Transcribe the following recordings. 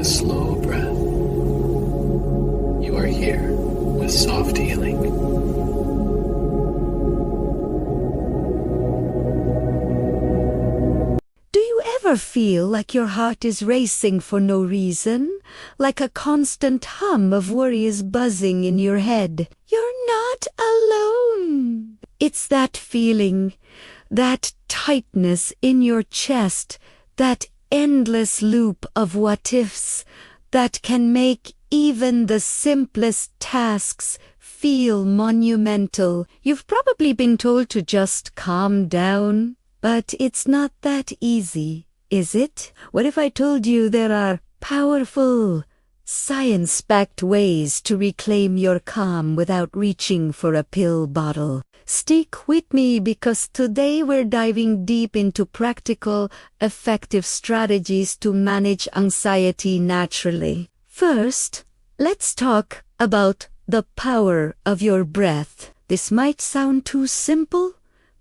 a slow breath. You are here with soft healing. Do you ever feel like your heart is racing for no reason? Like a constant hum of worry is buzzing in your head? You're not alone. It's that feeling, that tightness in your chest, that endless loop of what-ifs that can make even the simplest tasks feel monumental. You've probably been told to just calm down, but it's not that easy, is it? What if I told you there are powerful, science-backed ways to reclaim your calm without reaching for a pill bottle? Stick with me because today we're diving deep into practical, effective strategies to manage anxiety naturally. First, let's talk about the power of your breath. This might sound too simple,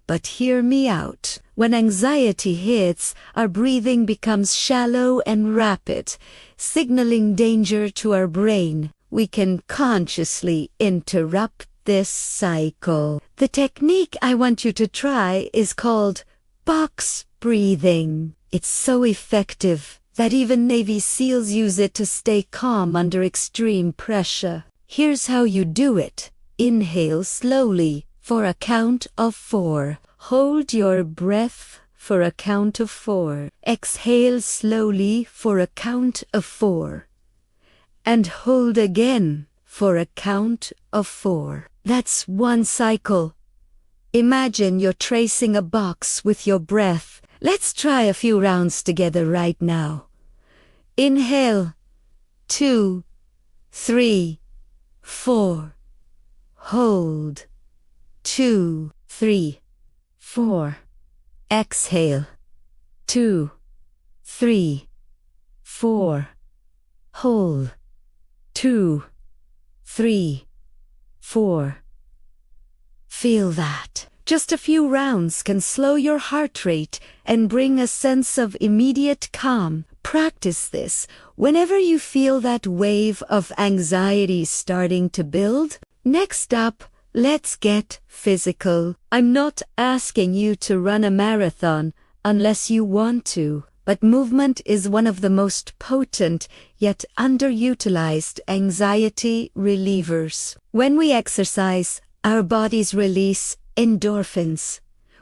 but hear me out. When anxiety hits, our breathing becomes shallow and rapid, signaling danger to our brain. We can consciously interrupt this cycle. The technique I want you to try is called box breathing. It's so effective that even Navy SEALs use it to stay calm under extreme pressure. Here's how you do it. Inhale slowly for a count of 4. Hold your breath for a count of 4. Exhale slowly for a count of 4. And hold again for a count of 4. That's one cycle. Imagine you're tracing a box with your breath. Let's try a few rounds together right now. Inhale, 2, 3, 4. Hold, 2, 3, 4. Exhale, 2, 3, 4. Hold, 2, 3, 4. Feel that. Just a few rounds can slow your heart rate and bring a sense of immediate calm. Practice this whenever you feel that wave of anxiety starting to build. Next up, let's get physical. I'm not asking you to run a marathon unless you want to, but movement is one of the most potent yet underutilized anxiety relievers. When we exercise, our bodies release endorphins,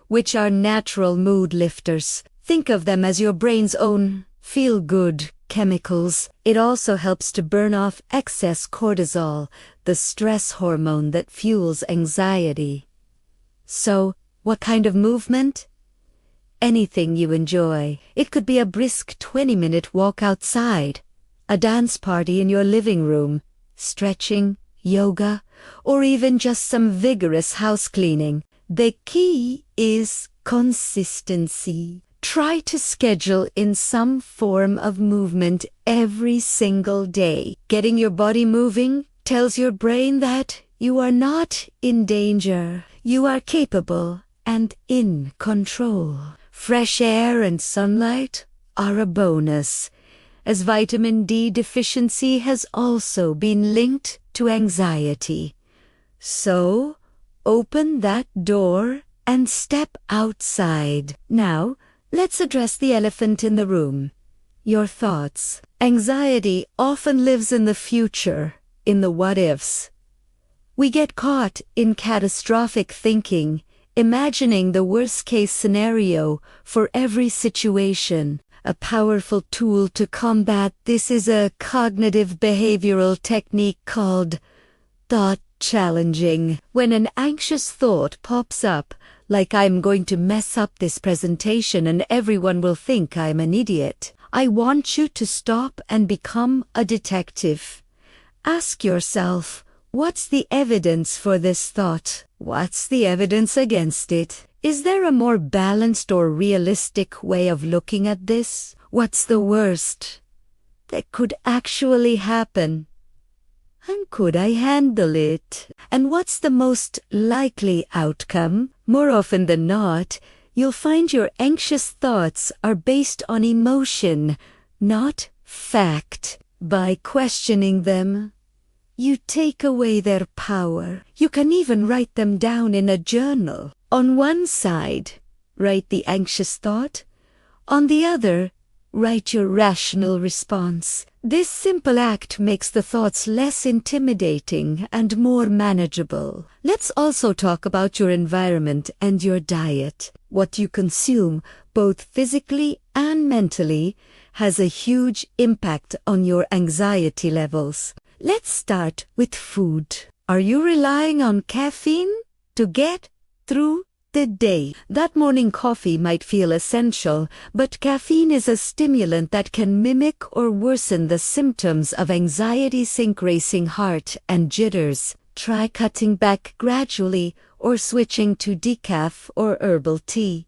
which are natural mood lifters. Think of them as your brain's own feel-good chemicals. It also helps to burn off excess cortisol, the stress hormone that fuels anxiety. So, what kind of movement? Anything you enjoy. It could be a brisk 20-minute walk outside, a dance party in your living room, stretching, yoga, or even just some vigorous house cleaning. The key is consistency. Try to schedule in some form of movement every single day. Getting your body moving tells your brain that you are not in danger. You are capable and in control. Fresh air and sunlight are a bonus, as vitamin D deficiency has also been linked to anxiety. So, open that door and step outside. Now, let's address the elephant in the room. Your thoughts. Anxiety often lives in the future, in the what-ifs. We get caught in catastrophic thinking, imagining the worst-case scenario for every situation. A powerful tool to combat this is a cognitive behavioral technique called thought challenging. When an anxious thought pops up, like I'm going to mess up this presentation and everyone will think I'm an idiot, I want you to stop and become a detective. Ask yourself, what's the evidence for this thought? What's the evidence against it? Is there a more balanced or realistic way of looking at this? What's the worst that could actually happen? And could I handle it? And what's the most likely outcome? More often than not, you'll find your anxious thoughts are based on emotion, not fact. By questioning them, you take away their power. You can even write them down in a journal. On one side, write the anxious thought. On the other, write your rational response. This simple act makes the thoughts less intimidating and more manageable. Let's also talk about your environment and your diet. What you consume, both physically and mentally, has a huge impact on your anxiety levels. Let's start with food. Are you relying on caffeine to get through the day? That morning coffee might feel essential, but caffeine is a stimulant that can mimic or worsen the symptoms of anxiety, sync racing heart, and jitters. Try cutting back gradually or switching to decaf or herbal tea.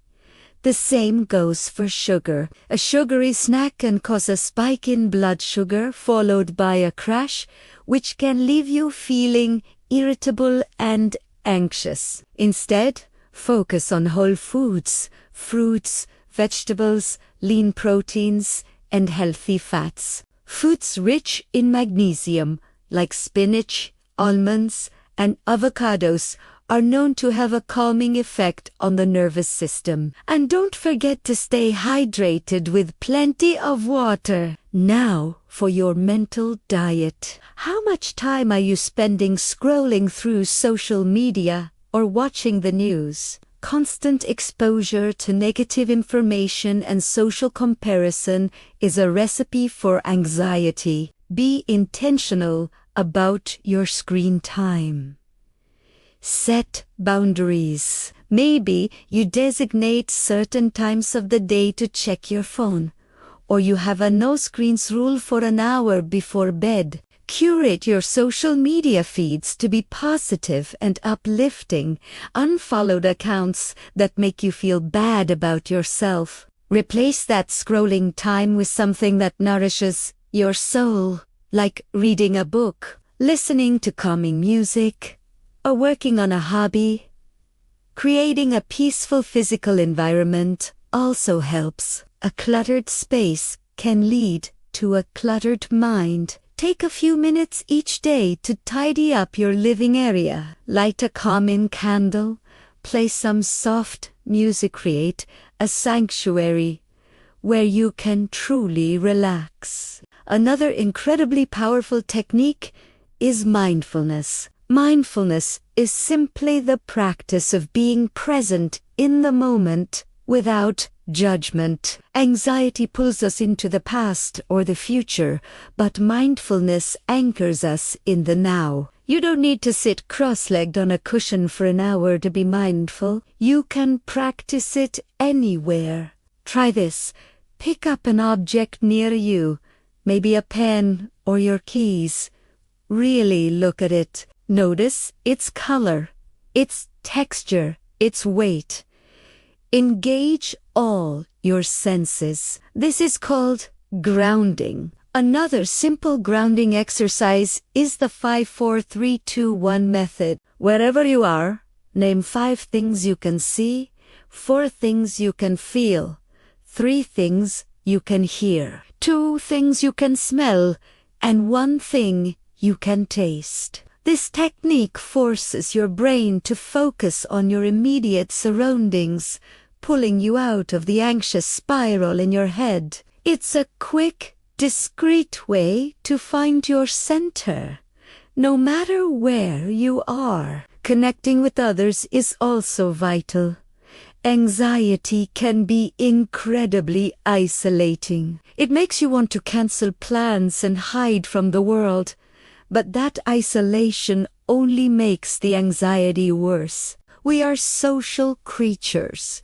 The same goes for sugar. A sugary snack can cause a spike in blood sugar followed by a crash, which can leave you feeling irritable and anxious. Instead, focus on whole foods, fruits, vegetables, lean proteins, and healthy fats. Foods rich in magnesium, like spinach, almonds, and avocados, are known to have a calming effect on the nervous system. And don't forget to stay hydrated with plenty of water. Now, for your mental diet. How much time are you spending scrolling through social media or watching the news? Constant exposure to negative information and social comparison is a recipe for anxiety. Be intentional about your screen time. Set boundaries. Maybe you designate certain times of the day to check your phone, or you have a no screens rule for an hour before bed. Curate your social media feeds to be positive and uplifting. Unfollowed accounts that make you feel bad about yourself. Replace that scrolling time with something that nourishes your soul, like reading a book, listening to calming music, or working on a hobby. Creating a peaceful physical environment also helps. A cluttered space can lead to a cluttered mind. Take a few minutes each day to tidy up your living area. Light a calming candle, play some soft music, create a sanctuary where you can truly relax. Another incredibly powerful technique is mindfulness. Mindfulness is simply the practice of being present in the moment without judgment. Anxiety pulls us into the past or the future, but mindfulness anchors us in the now. You don't need to sit cross-legged on a cushion for an hour to be mindful. You can practice it anywhere. Try this. Pick up an object near you, maybe a pen or your keys. Really look at it. Notice its color, its texture, its weight. Engage all your senses. This is called grounding. Another simple grounding exercise is the 5-4-3-2-1 method. Wherever you are, name 5 things you can see, 4 things you can feel, 3 things you can hear, 2 things you can smell, and 1 thing you can taste. This technique forces your brain to focus on your immediate surroundings, pulling you out of the anxious spiral in your head. It's a quick, discreet way to find your center. No matter where you are, connecting with others is also vital. Anxiety can be incredibly isolating. It makes you want to cancel plans and hide from the world. But that isolation only makes the anxiety worse. We are social creatures,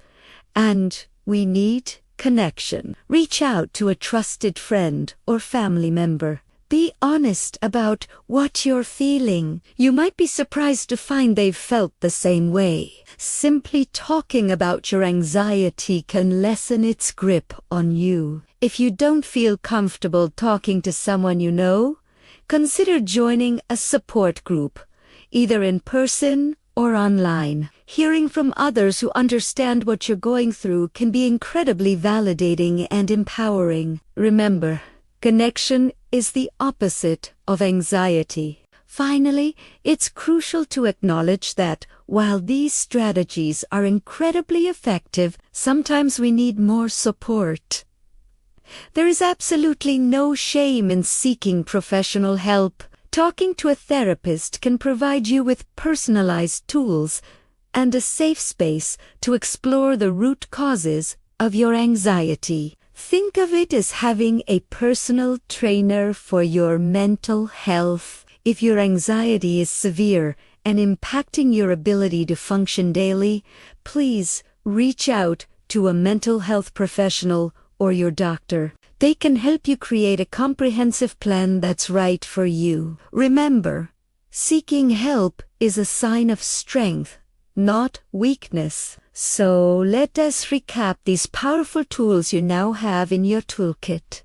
and we need connection. Reach out to a trusted friend or family member. Be honest about what you're feeling. You might be surprised to find they've felt the same way. Simply talking about your anxiety can lessen its grip on you. If you don't feel comfortable talking to someone you know, consider joining a support group, either in person or online. Hearing from others who understand what you're going through can be incredibly validating and empowering. Remember, connection is the opposite of anxiety. Finally, it's crucial to acknowledge that while these strategies are incredibly effective, sometimes we need more support. There is absolutely no shame in seeking professional help. Talking to a therapist can provide you with personalized tools and a safe space to explore the root causes of your anxiety. Think of it as having a personal trainer for your mental health. If your anxiety is severe and impacting your ability to function daily, please reach out to a mental health professional or your doctor. They can help you create a comprehensive plan that's right for you. Remember, seeking help is a sign of strength, not weakness. So let us recap these powerful tools you now have in your toolkit.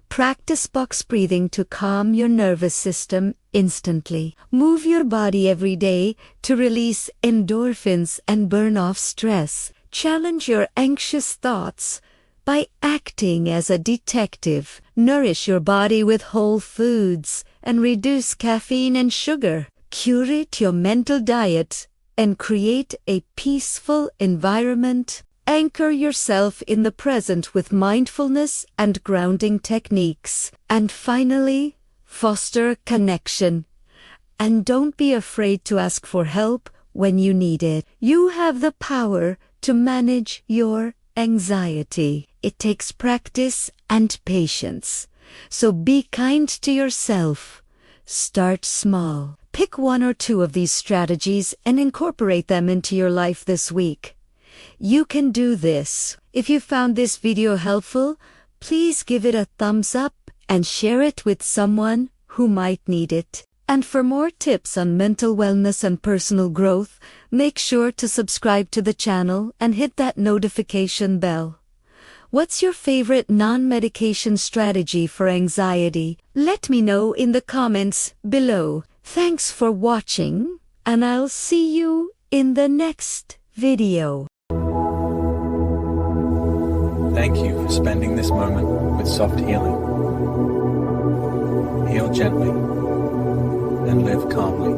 Practice box breathing to calm your nervous system instantly. Move your body every day to release endorphins and burn off stress. Challenge your anxious thoughts by acting as a detective. Nourish your body with whole foods and reduce caffeine and sugar. Curate your mental diet and create a peaceful environment. Anchor yourself in the present with mindfulness and grounding techniques. And finally, foster connection. And don't be afraid to ask for help when you need it. You have the power to manage your anxiety. It takes practice and patience. So be kind to yourself. Start small. Pick one or two of these strategies and incorporate them into your life this week. You can do this. If you found this video helpful, please give it a thumbs up and share it with someone who might need it. And for more tips on mental wellness and personal growth, make sure to subscribe to the channel and hit that notification bell. What's your favorite non-medication strategy for anxiety? Let me know in the comments below. Thanks for watching, and I'll see you in the next video. Thank you for spending this moment with Soft Healing. Heal gently and live calmly.